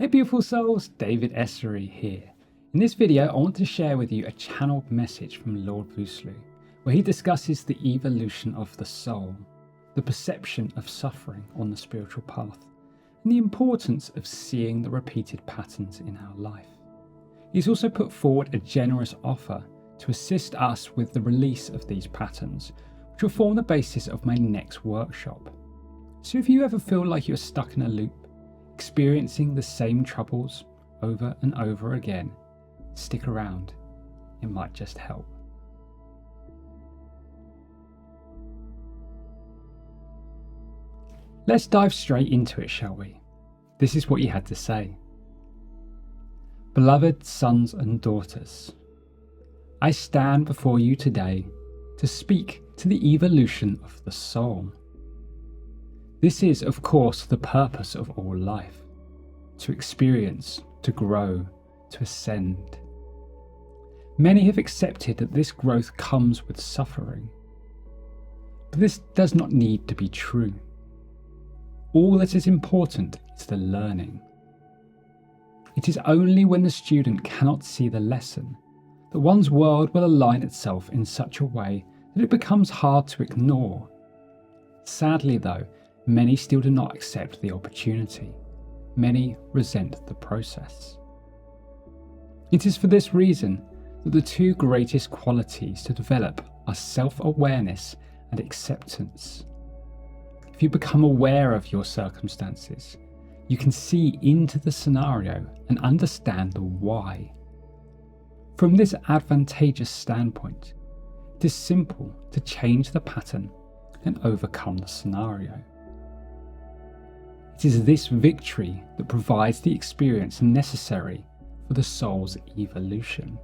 Hey beautiful souls, David Essery here. In this video I want to share with you a channeled message from Lord Voosloo, where he discusses the evolution of the soul, the perception of suffering on the spiritual path, and the importance of seeing the repeated patterns in our life. He's also put forward a generous offer to assist us with the release of these patterns, which will form the basis of my next workshop. So if you ever feel like you're stuck in a loop, experiencing the same troubles over and over again, stick around, it might just help. Let's dive straight into it, shall we? This is what he had to say. Beloved sons and daughters, I stand before you today to speak to the evolution of the soul. This is, of course, the purpose of all life, to experience, to grow, to ascend. Many have accepted that this growth comes with suffering, but this does not need to be true. All that is important is the learning. It is only when the student cannot see the lesson that one's world will align itself in such a way that it becomes hard to ignore. Sadly though, many still do not accept the opportunity. Many resent the process. It is for this reason that the two greatest qualities to develop are self-awareness and acceptance. If you become aware of your circumstances, you can see into the scenario and understand the why. From this advantageous standpoint, it is simple to change the pattern and overcome the scenario. It is this victory that provides the experience necessary for the soul's evolution.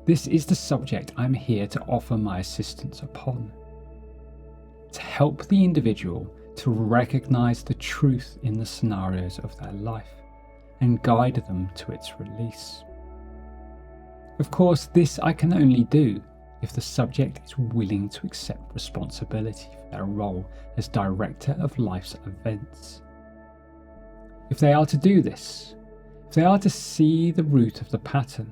This is the subject I'm here to offer my assistance upon. To help the individual to recognize the truth in the scenarios of their life and guide them to its release. Of course, this I can only do if the subject is willing to accept responsibility for their role as director of life's events. If they are to do this, if they are to see the root of the pattern,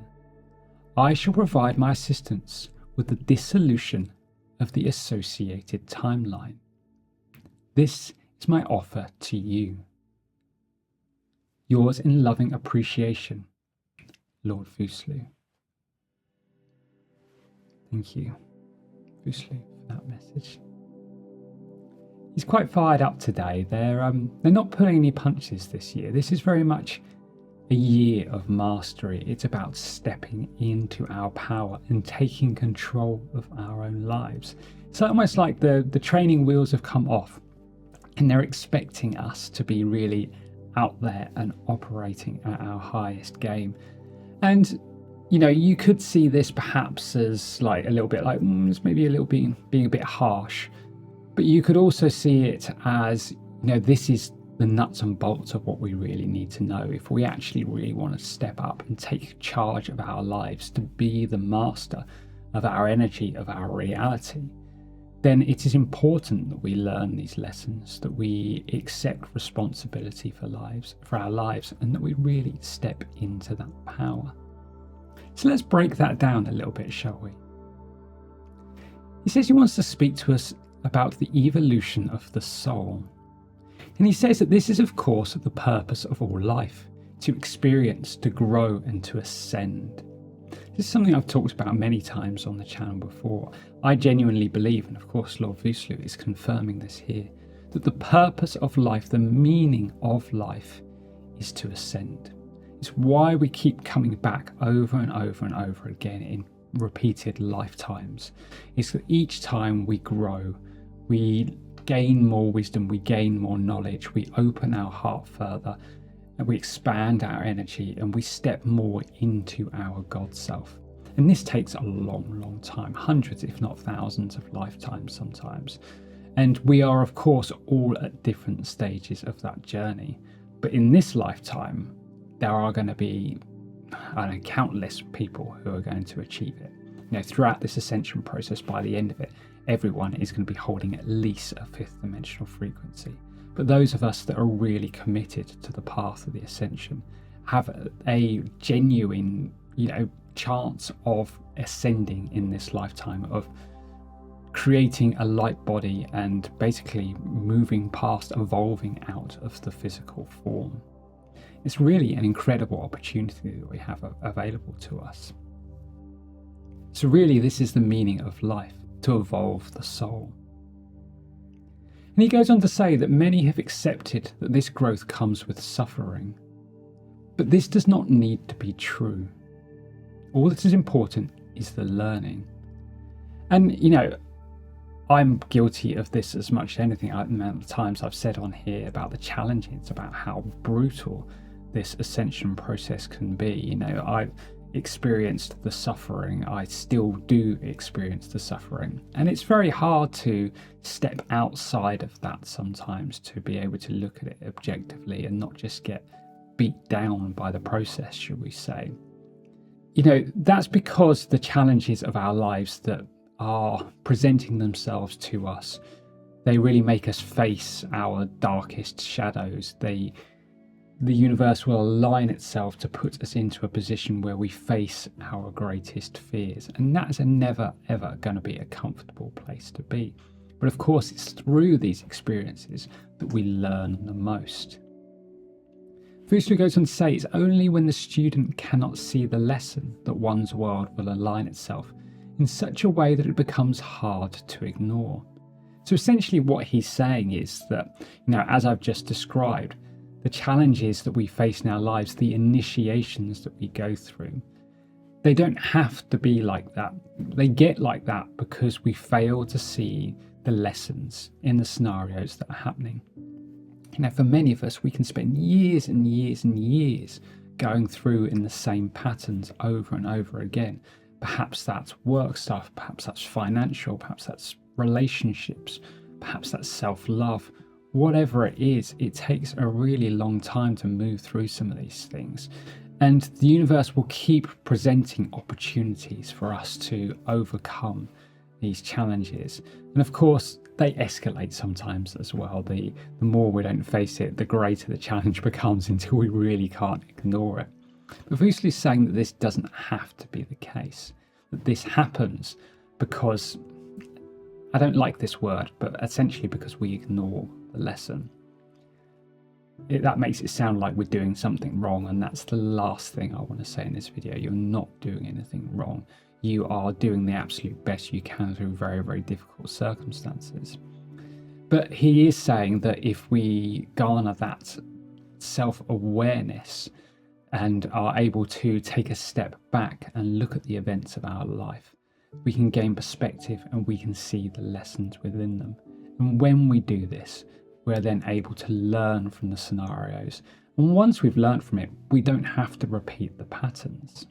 I shall provide my assistance with the dissolution of the associated timeline. This is my offer to you. Yours in loving appreciation, Lord Voosloo. Thank you, Voosloo, for that message. He's quite fired up today. They're not pulling any punches this year. This is very much a year of mastery. It's about stepping into our power and taking control of our own lives. It's almost like the training wheels have come off and they're expecting us to be really out there and operating at our highest game. And you know, you could see this perhaps as like a little bit like it's maybe a little being a bit harsh, but you could also see it as, you know, this is the nuts and bolts of what we really need to know if we actually really want to step up and take charge of our lives, to be the master of our energy, of our reality. Then it is important that we learn these lessons, that we accept responsibility for our lives, and that we really step into that power. So let's break that down a little bit, shall we? He says he wants to speak to us about the evolution of the soul. And he says that this is, of course, the purpose of all life, to experience, to grow, and to ascend. This is something I've talked about many times on the channel before. I genuinely believe, and of course Lord Voosloo is confirming this here, that the purpose of life, the meaning of life, is to ascend. It's why we keep coming back over and over and over again in repeated lifetimes. It's that each time we grow, we gain more wisdom, we gain more knowledge, we open our heart further, and we expand our energy, and we step more into our God self. And this takes a long, long time, hundreds if not thousands of lifetimes sometimes. And we are, of course, all at different stages of that journey. But in this lifetime, there are going to be countless people who are going to achieve it. You know, throughout this ascension process, by the end of it, everyone is going to be holding at least a fifth dimensional frequency. But those of us that are really committed to the path of the ascension have a genuine, chance of ascending in this lifetime, of creating a light body and basically moving past, evolving out of the physical form. It's really an incredible opportunity that we have available to us. So really, this is the meaning of life, to evolve the soul. And he goes on to say that many have accepted that this growth comes with suffering. But this does not need to be true. All that is important is the learning. And, I'm guilty of this as much as anything. The amount of times I've said on here about the challenges, about how brutal this ascension process can be. I've experienced the suffering. I still do experience the suffering. And it's very hard to step outside of that sometimes, to be able to look at it objectively and not just get beat down by the process, should we say. That's because the challenges of our lives that are presenting themselves to us, they really make us face our darkest shadows. The universe will align itself to put us into a position where we face our greatest fears. And that's never, ever going to be a comfortable place to be. But of course, it's through these experiences that we learn the most. Voosloo goes on to say, it's only when the student cannot see the lesson that one's world will align itself in such a way that it becomes hard to ignore. So essentially what he's saying is that, as I've just described, the challenges that we face in our lives, the initiations that we go through, they don't have to be like that. They get like that because we fail to see the lessons in the scenarios that are happening. For many of us, we can spend years and years and years going through in the same patterns over and over again. Perhaps that's work stuff, perhaps that's financial, perhaps that's relationships, perhaps that's self-love. Whatever it is, it takes a really long time to move through some of these things. And the universe will keep presenting opportunities for us to overcome these challenges. And of course, they escalate sometimes as well. The more we don't face it, the greater the challenge becomes until we really can't ignore it. But Voosloo is saying that this doesn't have to be the case, that this happens because, I don't like this word, but essentially because we ignore the lesson. That makes it sound like we're doing something wrong, and that's the last thing I want to say in this video. You're not doing anything wrong. You are doing the absolute best you can through very, very difficult circumstances. But he is saying that if we garner that self-awareness and are able to take a step back and look at the events of our life, we can gain perspective and we can see the lessons within them. And when we do this, we're then able to learn from the scenarios. And once we've learned from it, we don't have to repeat the patterns.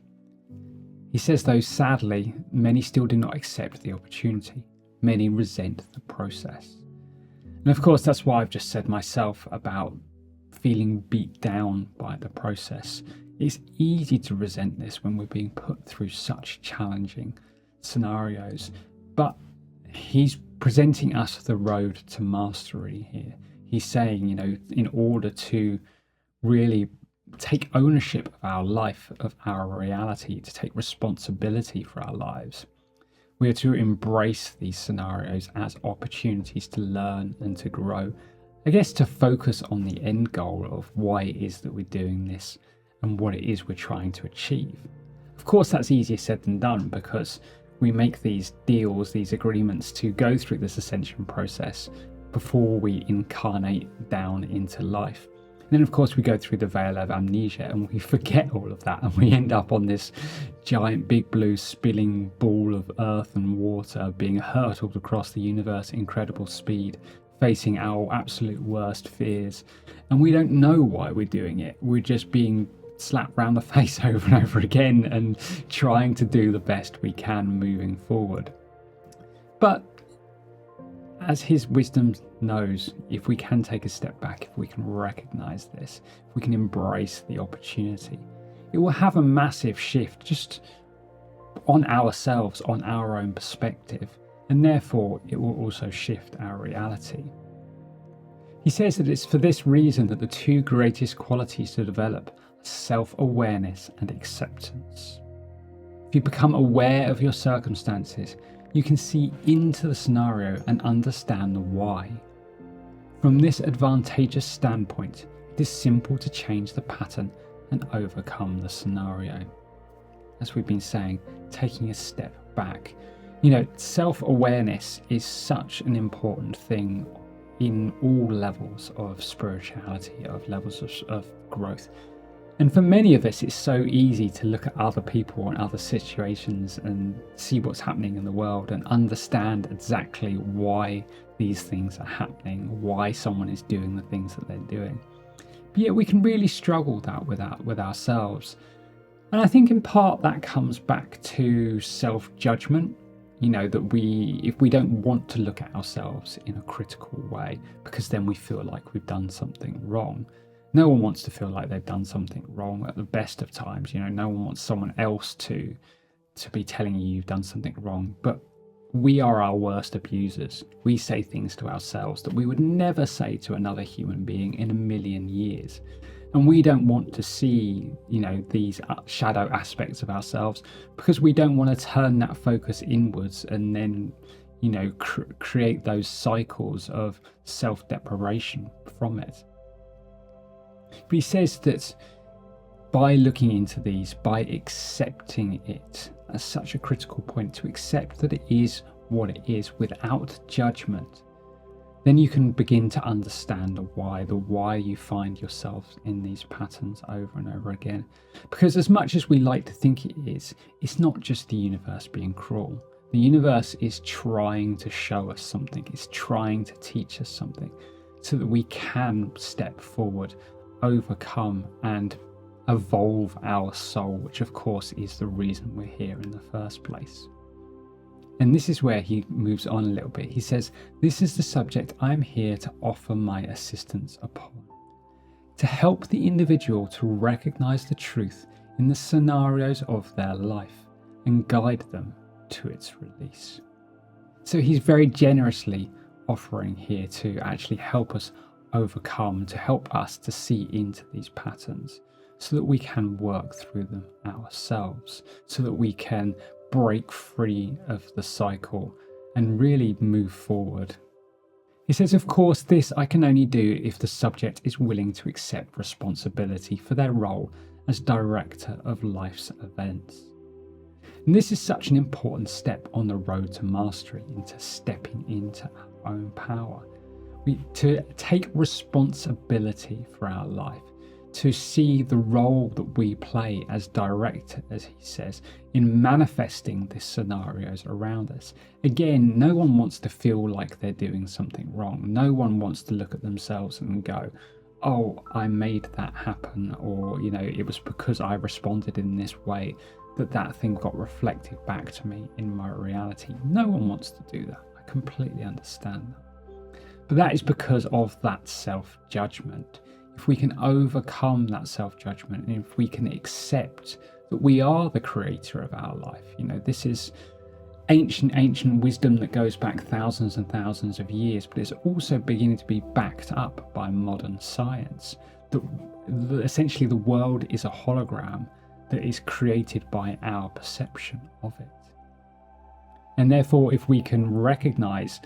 He says, though, sadly, many still do not accept the opportunity. Many resent the process. And of course, that's why I've just said myself about feeling beat down by the process. It's easy to resent this when we're being put through such challenging scenarios. But he's presenting us the road to mastery here. He's saying, in order to really take ownership of our life, of our reality, to take responsibility for our lives, we are to embrace these scenarios as opportunities to learn and to grow. I guess to focus on the end goal of why it is that we're doing this and what it is we're trying to achieve. Of course, that's easier said than done because we make these deals, these agreements to go through this ascension process before we incarnate down into life. And then, of course, we go through the veil of amnesia and we forget all of that, and we end up on this giant big blue spilling ball of earth and water being hurtled across the universe at incredible speed, facing our absolute worst fears. And we don't know why we're doing it. We're just being slapped round the face over and over again and trying to do the best we can moving forward. But as his wisdom knows, if we can take a step back, if we can recognize this, if we can embrace the opportunity, it will have a massive shift just on ourselves, on our own perspective, and therefore it will also shift our reality. He says that it's for this reason that the two greatest qualities to develop are self-awareness and acceptance. If you become aware of your circumstances, you can see into the scenario and understand the why. From this advantageous standpoint, it is simple to change the pattern and overcome the scenario. As we've been saying, taking a step back. Self-awareness is such an important thing in all levels of spirituality, of levels of growth. And for many of us, it's so easy to look at other people and other situations and see what's happening in the world and understand exactly why these things are happening, why someone is doing the things that they're doing. But yet we can really struggle with ourselves. And I think in part that comes back to self-judgment. That if we don't want to look at ourselves in a critical way, because then we feel like we've done something wrong. No one wants to feel like they've done something wrong at the best of times. No one wants someone else to be telling you you've done something wrong. But we are our worst abusers. We say things to ourselves that we would never say to another human being in a million years. And we don't want to see, these shadow aspects of ourselves, because we don't want to turn that focus inwards and then, create those cycles of self-deprivation from it. But he says that by looking into these, by accepting it, as such a critical point, to accept that it is what it is without judgment, then you can begin to understand the why you find yourself in these patterns over and over again. Because as much as we like to think it is, it's not just the universe being cruel. The universe is trying to show us something. It's trying to teach us something so that we can step forward, overcome and evolve our soul, which of course is the reason we're here in the first place. And this is where he moves on a little bit. He says, "This is the subject I'm here to offer my assistance upon, to help the individual to recognize the truth in the scenarios of their life and guide them to its release." So he's very generously offering here to actually help us overcome, to help us to see into these patterns so that we can work through them ourselves, so that we can break free of the cycle and really move forward. He says, of course, this I can only do if the subject is willing to accept responsibility for their role as director of life's events. And this is such an important step on the road to mastery, into stepping into our own power. To take responsibility for our life, to see the role that we play as director, as he says, in manifesting these scenarios around us. Again, no one wants to feel like they're doing something wrong. No one wants to look at themselves and go, oh, I made that happen, or, it was because I responded in this way that thing got reflected back to me in my reality. No one wants to do that. I completely understand that. But that is because of that self-judgment. If we can overcome that self-judgment, and if we can accept that we are the creator of our life, this is ancient wisdom that goes back thousands and thousands of years, but it's also beginning to be backed up by modern science. That essentially the world is a hologram that is created by our perception of it. And therefore, if we can recognize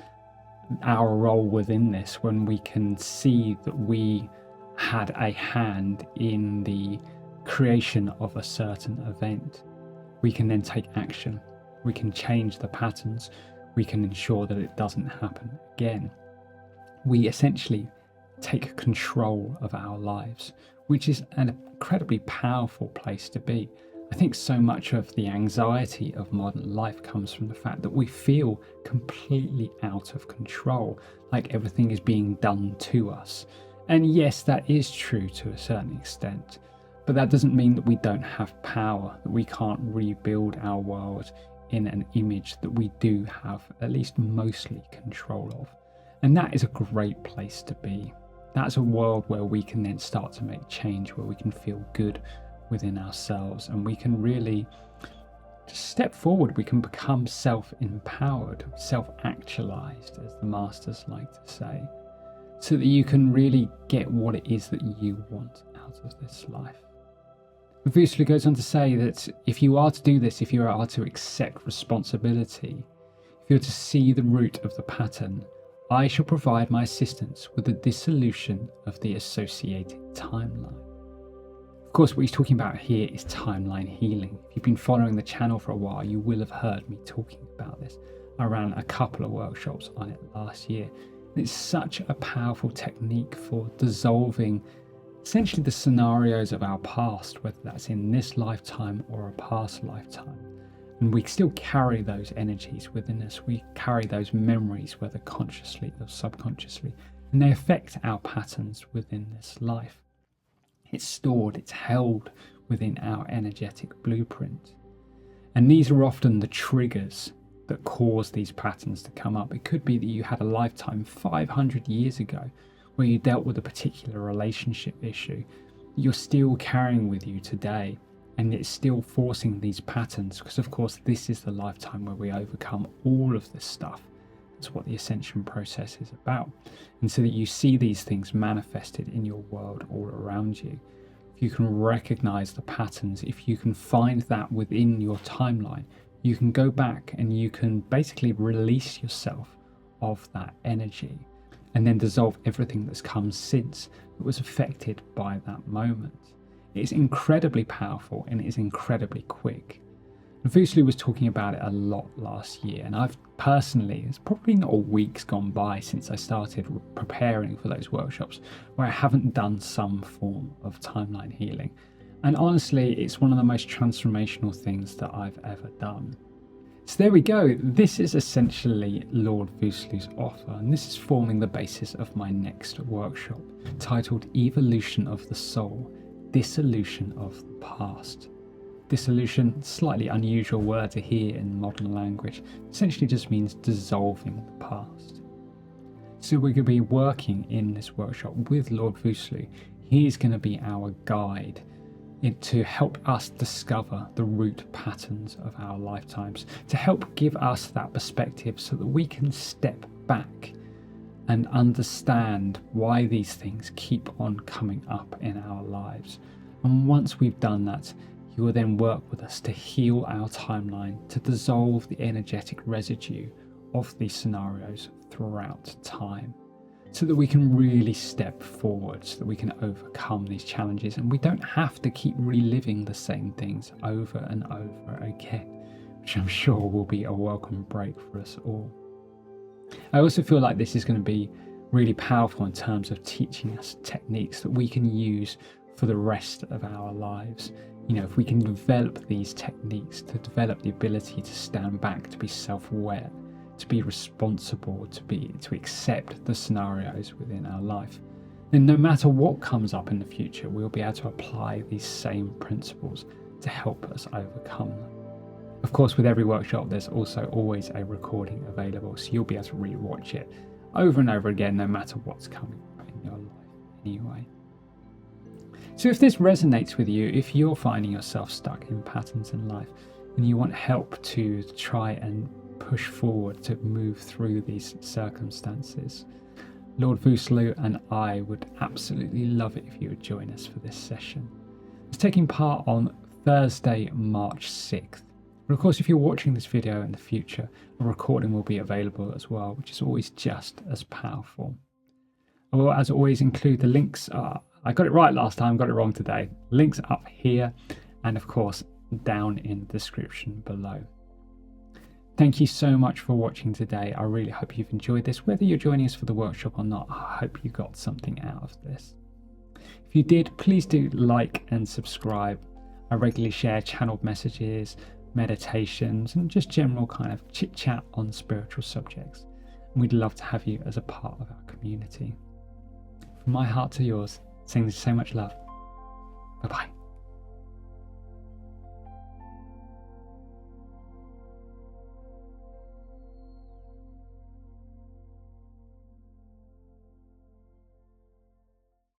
our role within this, when we can see that we had a hand in the creation of a certain event, we can then take action. We can change the patterns. We can ensure that it doesn't happen again. We essentially take control of our lives, which is an incredibly powerful place to be. I think so much of the anxiety of modern life comes from the fact that we feel completely out of control, like everything is being done to us. And yes, that is true to a certain extent, but that doesn't mean that we don't have power, that we can't rebuild our world in an image that we do have at least mostly control of. And that is a great place to be. That's a world where we can then start to make change, where we can feel good within ourselves, and we can really just step forward. We can become self-empowered, self-actualized, as the masters like to say. so that you can really get what it is that you want out of this life. Voosloo goes on to say that if you are to do this, if you are to accept responsibility, if you're to see the root of the pattern, I shall provide my assistance with the dissolution of the associated timeline. Of course, what he's talking about here is timeline healing. If you've been following the channel for a while, you will have heard me talking about this. I ran a couple of workshops on it last year. And it's such a powerful technique for dissolving essentially the scenarios of our past, whether that's in this lifetime or a past lifetime. And we still carry those energies within us. We carry those memories, whether consciously or subconsciously, and they affect our patterns within this life. It's stored, it's held within our energetic blueprint. And these are often the triggers that cause these patterns to come up. It could be that you had a lifetime 500 years ago where you dealt with a particular relationship issue that you're still carrying with you today, and it's still forcing these patterns, because of course this is the lifetime where we overcome all of this stuff. That's what the ascension process is about. And so that you see these things manifested in your world all around you. If you can recognize the patterns, if you can find that within your timeline, you can go back and you can basically release yourself of that energy and then dissolve everything that's come since that was affected by that moment. It is incredibly powerful and it is incredibly quick. And Voosloo was talking about it a lot last year, and I've personally, it's probably not a week's gone by since I started preparing for those workshops where I haven't done some form of timeline healing. And honestly, it's one of the most transformational things that I've ever done. So there we go. This is essentially Lord Voosloo's offer, and this is forming the basis of my next workshop, titled Evolution of the Soul, Dissolution of the Past. Dissolution, slightly unusual word to hear in modern language, essentially just means dissolving the past. So we're going to be working in this workshop with Lord Voosloo. He's going to be our guide to help us discover the root patterns of our lifetimes, to help give us that perspective so that we can step back and understand why these things keep on coming up in our lives. And once we've done that, he will then work with us to heal our timeline, to dissolve the energetic residue of these scenarios throughout time, so that we can really step forward, so that we can overcome these challenges, and we don't have to keep reliving the same things over and over again, which I'm sure will be a welcome break for us all. I also feel like this is going to be really powerful in terms of teaching us techniques that we can use for the rest of our lives. You know, if we can develop these techniques, to develop the ability to stand back, to be self-aware, to be responsible, to accept the scenarios within our life, then no matter what comes up in the future, we'll be able to apply these same principles to help us overcome them. Of course, with every workshop, there's also always a recording available, so you'll be able to re-watch it over and over again, no matter what's coming up in your life anyway. So if this resonates with you, if you're finding yourself stuck in patterns in life and you want help to try and push forward, to move through these circumstances, Lord Voosloo and I would absolutely love it if you would join us for this session. It's taking part on Thursday, March 6th. But of course, if you're watching this video in the future, a recording will be available as well, which is always just as powerful. I will, as always, include the links. I got it right last time, got it wrong today. Links up here and of course down in the description below. Thank you so much for watching today. I really hope you've enjoyed this. Whether you're joining us for the workshop or not, I hope you got something out of this. If you did, please do like and subscribe. I regularly share channeled messages, meditations, and just general kind of chit chat on spiritual subjects. And we'd love to have you as a part of our community. From my heart to yours, sending so much love. Bye bye.